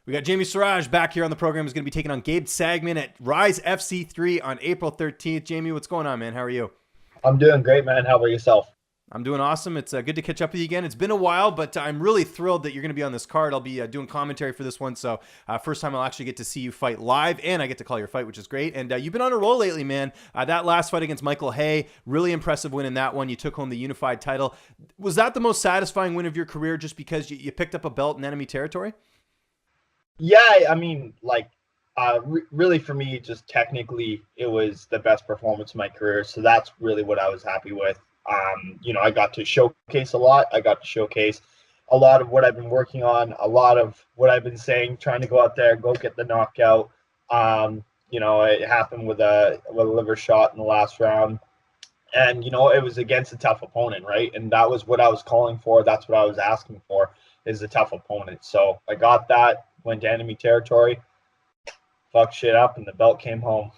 We got Jamie Siraj back here on the program. Is going to be taking on Gabe Sagman at Rise FC3 on April 13th. Jamie, what's going on, man? How are you? I'm doing great, man. How about yourself? I'm doing awesome. It's good to catch up with you again. It's been a while, but I'm really thrilled that you're going to be on this card. I'll be doing commentary for this one, so first time I'll actually get to see you fight live, and I get to call your fight, which is great. And you've been on a roll lately, man. That last fight against Michael Hay, really impressive win in that one. You took home the unified title. Was that the most satisfying win of your career just because you picked up a belt in enemy territory? Yeah, I mean, really for me, just technically, it was the best performance of my career. So that's really what I was happy with. I got to showcase a lot. I got to showcase a lot of what I've been working on, a lot of what I've been saying, trying to go out there, go get the knockout. It happened with a liver shot in the last round. And, it was against a tough opponent, right? And that was what I was calling for. That's what I was asking for, is a tough opponent. So I got that, went to enemy territory, fucked shit up, and the belt came home.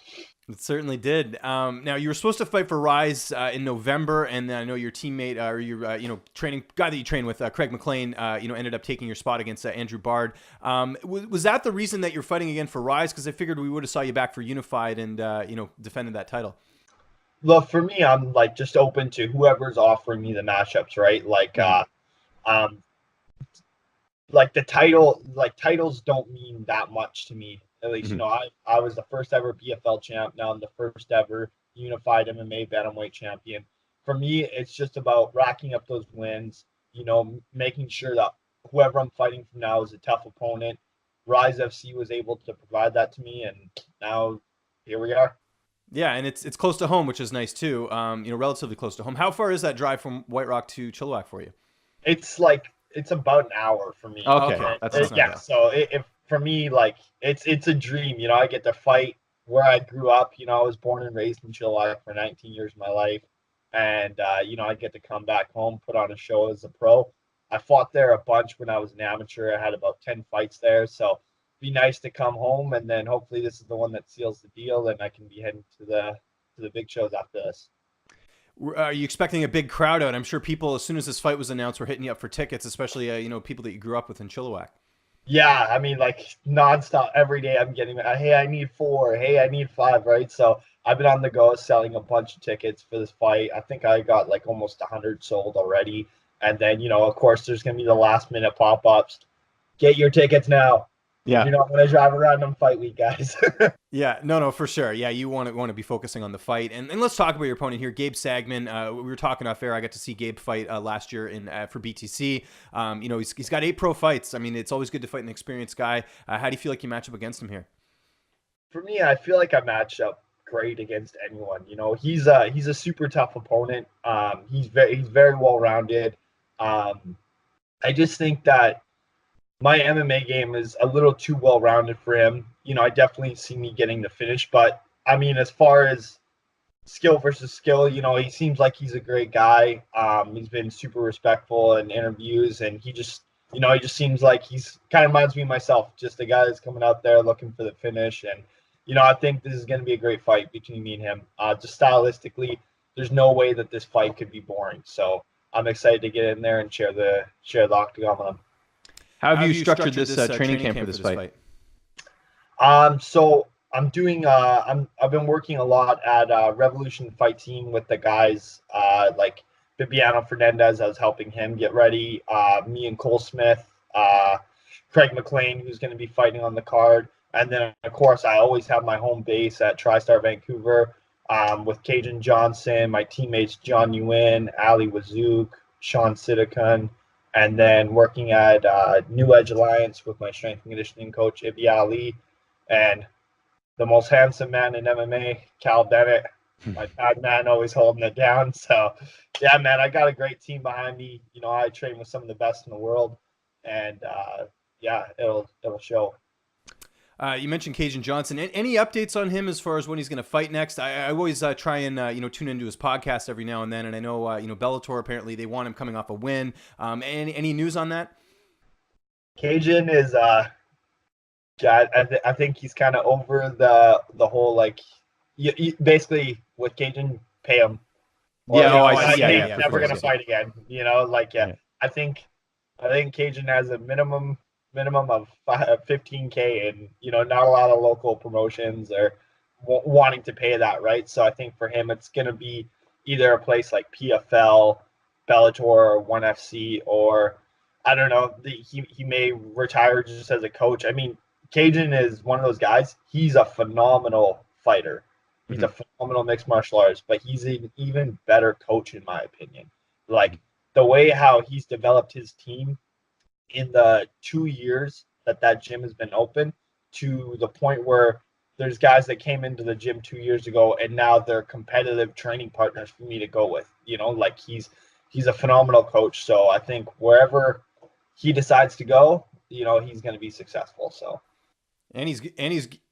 It certainly did. Now you were supposed to fight for Rise in November, and I know your teammate or your training guy that you train with, Craig McLean, ended up taking your spot against Andrew Bard. Was that the reason that you're fighting again for Rise? Because I figured we would have saw you back for Unified and defended that title. Well, for me, I'm just open to whoever's offering me the matchups, right? The title, titles don't mean that much to me. At least, I was the first ever PFL champ. Now I'm the first ever unified MMA bantamweight champion. For me, it's just about racking up those wins, making sure that whoever I'm fighting from now is a tough opponent. Rise FC was able to provide that to me, and now here we are. Yeah, and it's close to home, which is nice too. Relatively close to home. How far is that drive from White Rock to Chilliwack for you? It's about an hour for me. Okay, that's yeah. So for me, it's a dream. I get to fight where I grew up. I was born and raised in Chilliwack for 19 years of my life, and I get to come back home, put on a show as a pro. I fought there a bunch when I was an amateur. I had about 10 fights there, so be nice to come home, and then hopefully this is the one that seals the deal, and I can be heading to the big shows after this. Are you expecting a big crowd out? I'm sure people, as soon as this fight was announced, were hitting you up for tickets, especially people that you grew up with in Chilliwack. Yeah, I mean, nonstop every day. I'm getting, hey, I need 4. Hey, I need 5. Right. So I've been on the go selling a bunch of tickets for this fight. I think I got almost 100 sold already. And then, of course, there's going to be the last minute pop ups. Get your tickets now. Yeah. You're not going to drive around on fight week, guys. Yeah, no, for sure. Yeah, you want to be focusing on the fight. And let's talk about your opponent here, Gabe Sagman. We were talking off air. I got to see Gabe fight last year for BTC. He's got 8 pro fights. I mean, it's always good to fight an experienced guy. How do you feel like you match up against him here? For me, I feel like I match up great against anyone. He's a super tough opponent. He's very well rounded. I just think that my MMA game is a little too well-rounded for him. I definitely see me getting the finish, but I mean, as far as skill versus skill, he seems like he's a great guy. He's been super respectful in interviews, and he just seems like he's kind of reminds me of myself, just a guy that's coming out there looking for the finish. And, I think this is going to be a great fight between me and him. Just stylistically, there's no way that this fight could be boring. So I'm excited to get in there and share the octagon with him. How have you structured this training camp for this fight? So I'm doing. I've been working a lot at Revolution Fight Team with the guys like Bibiano Fernandez. I was helping him get ready. Me and Cole Smith, Craig McLean, who's going to be fighting on the card, and then of course I always have my home base at TriStar Vancouver with Cajun Johnson, my teammates John Nguyen, Ali Wazook, Sean Sidikun. And then working at New Edge Alliance with my strength and conditioning coach, Ibi Ali, and the most handsome man in MMA, Cal Bennett, my tag man, always holding it down. So, yeah, man, I got a great team behind me. I train with some of the best in the world, and it'll show. You mentioned Cajun Johnson. Any updates on him as far as when he's going to fight next? I always try and tune into his podcast every now and then, and I know Bellator, apparently they want him coming off a win. Any news on that? Cajun is I think he's kind of over the whole you basically with Cajun, pay him. He's never gonna fight again. I think Cajun has a minimum minimum of 15K, and not a lot of local promotions are wanting to pay that, right? So I think for him, it's going to be either a place like PFL, Bellator, or ONE FC, or I don't know. He may retire just as a coach. I mean, Cajun is one of those guys. He's a phenomenal fighter. He's a phenomenal mixed martial artist, but he's an even better coach, in my opinion. Like the way how he's developed his team in the 2 years that gym has been open, to the point where there's guys that came into the gym 2 years ago and now they're competitive training partners for me to go with. Like he's a phenomenal coach. So I think wherever he decides to go, he's going to be successful. So And he's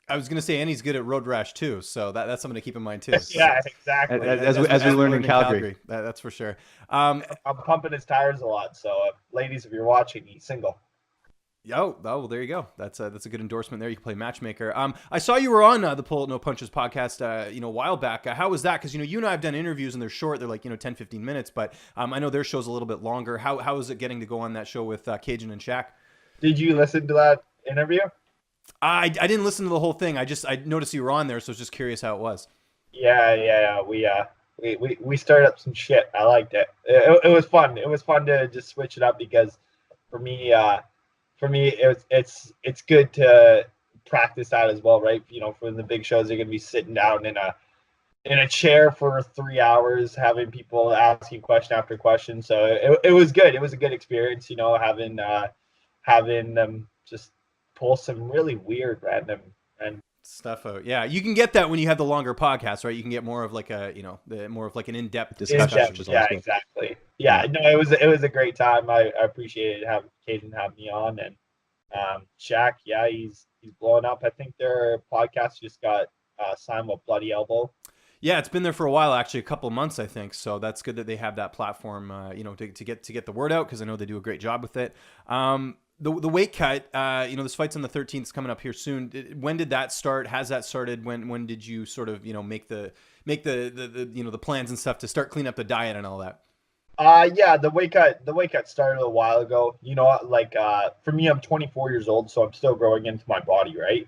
I was gonna say, and he's good at road rash too, so that's something to keep in mind too. Yeah, exactly. As we learned in Calgary. That's for sure. I'm pumping his tires a lot. So, ladies, if you're watching, he's single. Oh, well, there you go. That's a good endorsement there. You can play matchmaker. I saw you were on the Pull Out No Punches podcast, a while back. How was that? Because you and I have done interviews and they're short. They're like 10, 15 minutes, but I know their show's a little bit longer. How is it getting to go on that show with Cajun and Shaq? Did you listen to that interview? I didn't listen to the whole thing. I noticed you were on there, so I was just curious how it was. Yeah. We started up some shit. I liked it. It was fun. It was fun to just switch it up, because for me, it's good to practice that as well, right? For the big shows, you're gonna be sitting down in a chair for 3 hours, having people ask you question after question. So it was good. It was a good experience, having them just pull some really weird random and stuff out. Yeah, you can get that when you have the longer podcast, right? You can get more of like more of like an in-depth discussion. Yeah, exactly. Yeah, no, it was a great time. I appreciated having Cajun have me on, and Shaq, yeah, he's blowing up. I think their podcast just got signed with Bloody Elbow. Yeah, it's been there for a while, actually, a couple of months, I think. So that's good that they have that platform, to get the word out, because I know they do a great job with it. The weight cut, this fight's on the 13th, coming up here soon. When did that start? Has that started? When did you sort of make the plans and stuff to start cleaning up the diet and all that? Yeah, the weight cut started a while ago. For me, I'm 24 years old, so I'm still growing into my body, right?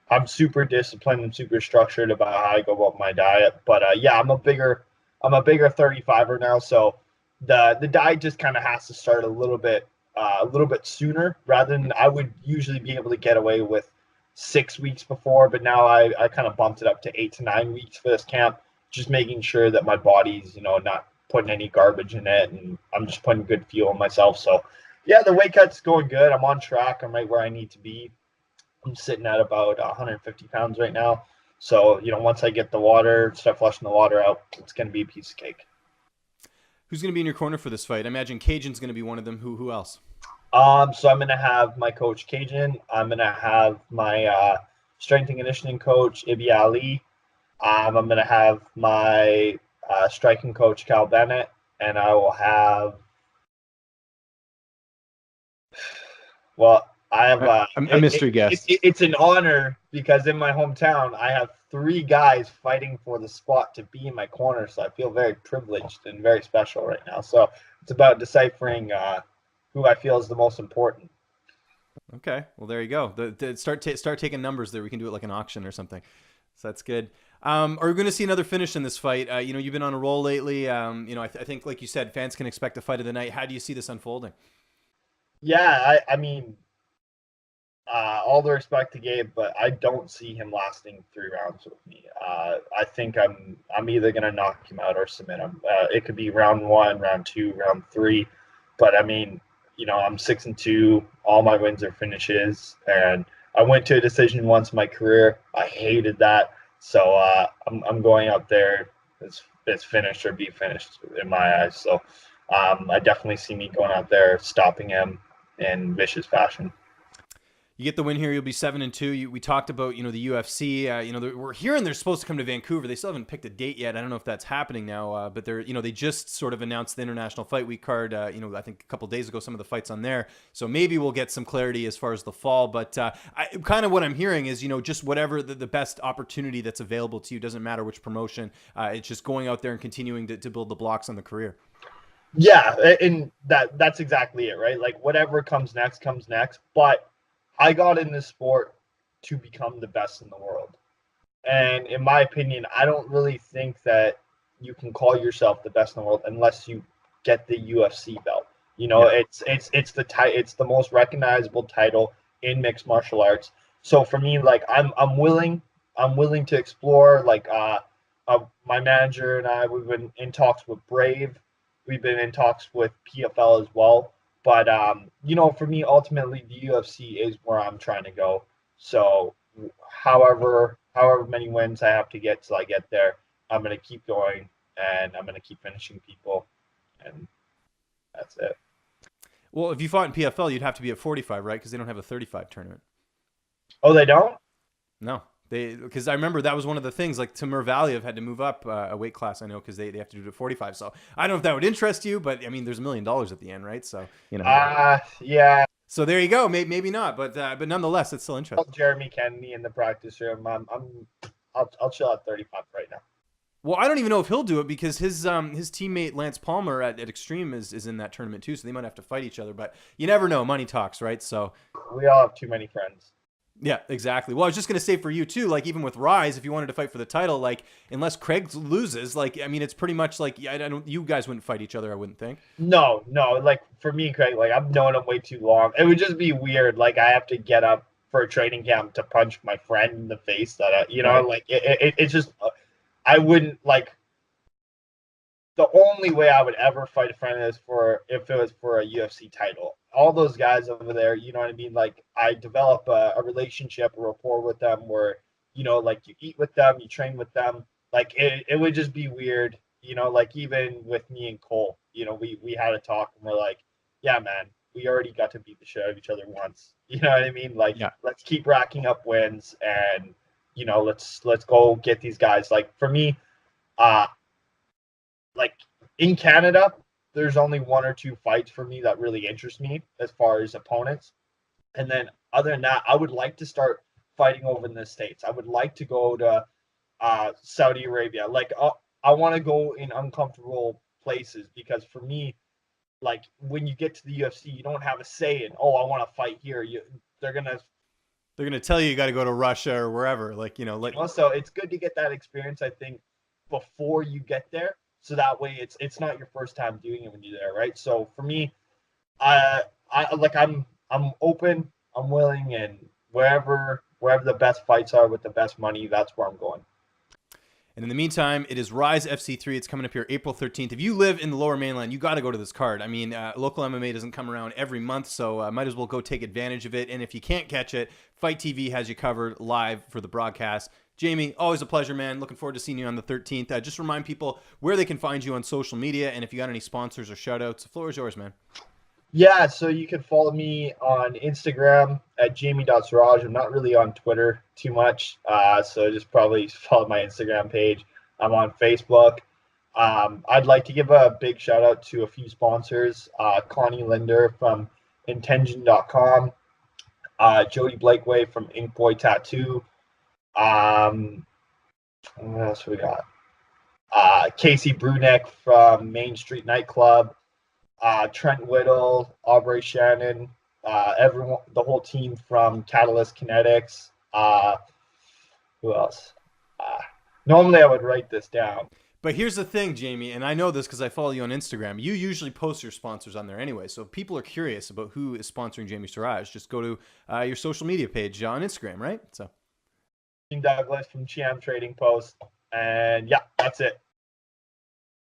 I'm super disciplined and super structured about how I go about my diet. But yeah, I'm a bigger 35er now, so the diet just kind of has to start a little bit sooner, rather than I would usually be able to get away with 6 weeks before, but now I kind of bumped it up to 8 to 9 weeks for this camp, just making sure that my body's not putting any garbage in it, and I'm just putting good fuel in myself. So yeah, the weight cut's going good. I'm on track. I'm right where I need to be. I'm sitting at about 150 pounds right now. So once I get start flushing the water out, it's going to be a piece of cake. Who's going to be in your corner for this fight? I imagine Cajun's going to be one of them. Who else? So I'm going to have my coach Cajun. I'm going to have my strength and conditioning coach Ibi Ali. I'm going to have my striking coach Cal Bennett, and I will have. Well, I have a mystery guest. It's an honor, because in my hometown I have 3 guys fighting for the spot to be in my corner, so I feel very privileged and very special right now. So it's about deciphering who I feel is the most important. Okay, well there you go. Start taking numbers there. We can do it like an auction or something. So that's good. Are we going to see another finish in this fight? You've been on a roll lately. I think, like you said, fans can expect a fight of the night. How do you see this unfolding? Yeah, I mean, all the respect to Gabe, but I don't see him lasting 3 rounds with me. I think I'm either gonna knock him out or submit him. It could be round 1, round 2, round 3, but I mean, I'm 6-2. All my wins are finishes, and I went to a decision once in my career. I hated that, so I'm going out there as finished or be finished in my eyes. So I definitely see me going out there, stopping him in vicious fashion. You get the win here, you'll be 7-2. We talked about, the UFC. We're hearing they're supposed to come to Vancouver. They still haven't picked a date yet. I don't know if that's happening now, but they just sort of announced the International Fight Week card. I think a couple days ago, some of the fights on there. So maybe we'll get some clarity as far as the fall. But kind of what I'm hearing is, just whatever the best opportunity that's available to you. Doesn't matter which promotion. It's just going out there and continuing to build the blocks on the career. Yeah, and that's exactly it, right? Like whatever comes next comes next. But I got in this sport to become the best in the world. And in my opinion, I don't really think that you can call yourself the best in the world unless you get the UFC belt. You know, Yeah. it's the most recognizable title in mixed martial arts. So for me, like I'm willing to explore. Like my manager and I, we've been in talks with Brave. We've been in talks with PFL as well. But for me, ultimately, the UFC is where I'm trying to go. So however many wins I have to get till I get there, I'm gonna keep going and I'm gonna keep finishing people, and that's it. Well, if you fought in PFL, you'd have to be at 45, right? Because they don't have a 35 tournament. Oh, they don't? No, because I remember that was one of the things. Like Timur Valiev had to move up a weight class. I know because they have to do it at 45. So I don't know if that would interest you, but I mean, there's $1 million at the end, right? So Yeah. So there you go. Maybe not, but nonetheless, it's still interesting. Jeremy Kennedy in the practice room. I'll chill at 35 right now. Well, I don't even know if he'll do it because his teammate Lance Palmer at Extreme is in that tournament too, so they might have to fight each other. But you never know. Money talks, right? So we all have too many friends. Yeah, exactly. Well, I was just gonna say for you too, like even with Rise, if you wanted to fight for the title, like unless Craig loses, like I mean, it's pretty much like I don't. You guys wouldn't fight each other, I wouldn't think. No. Like for me and Craig, like I've known him way too long. It would just be weird. Like I have to get up for a training camp to punch my friend in the face. Right. Like it's just I wouldn't like. The only way I would ever fight a friend is if it was for a UFC title. All those guys over there, you know what I mean? Like I develop a relationship, a rapport with them where, like you eat with them, you train with them. Like it would just be weird, like even with me and Cole, we had a talk and we're like, yeah, man, we already got to beat the shit out of each other once. You know what I mean? Like Yeah. let's keep racking up wins and let's go get these guys. Like for me, uh like in Canada, there's only one or two fights for me that really interest me as far as opponents. And then other than that, I would like to start fighting over in the States. I would like to go to Saudi Arabia. Like I want to go in uncomfortable places because for me, like when you get to the UFC, you don't have a say in, oh, I want to fight here. They're gonna They're gonna tell you got to go to Russia or wherever, like Also, it's good to get that experience, I think, before you get there. So that way it's not your first time doing it when you're there, right? So for me, I'm open, I'm willing, and wherever the best fights are with the best money, that's where I'm going. And in the meantime, it is Rise FC3. It's coming up here April 13th. If you live in the Lower Mainland, you got to go to this card. I mean, local MMA doesn't come around every month, so might as well go take advantage of it. And if you can't catch it, Fight TV has you covered live for the broadcast. Jamie, always a pleasure, man. Looking forward to seeing you on the 13th. Just remind people where they can find you on social media, and if you got any sponsors or shout-outs, the floor is yours, man. Yeah, so you can follow me on Instagram at jamie.siraj. I'm not really on Twitter too much, so just probably follow my Instagram page. I'm on Facebook. I'd like to give a big shout out to a few sponsors. Connie Linder from Intention.com, Jody Blakeway from Ink Boy Tattoo. What else we got? Casey Bruneck from Main Street Nightclub. Trent Whittle, Aubrey Shannon, everyone, the whole team from Catalyst Kinetics. Who else? Normally I would write this down. But here's the thing, Jamie, and I know this because I follow you on Instagram. You usually post your sponsors on there anyway. So if people are curious about who is sponsoring Jamie Siraj, just go to your social media page on Instagram, right? So Douglas from Chiam Trading Post. And yeah, that's it.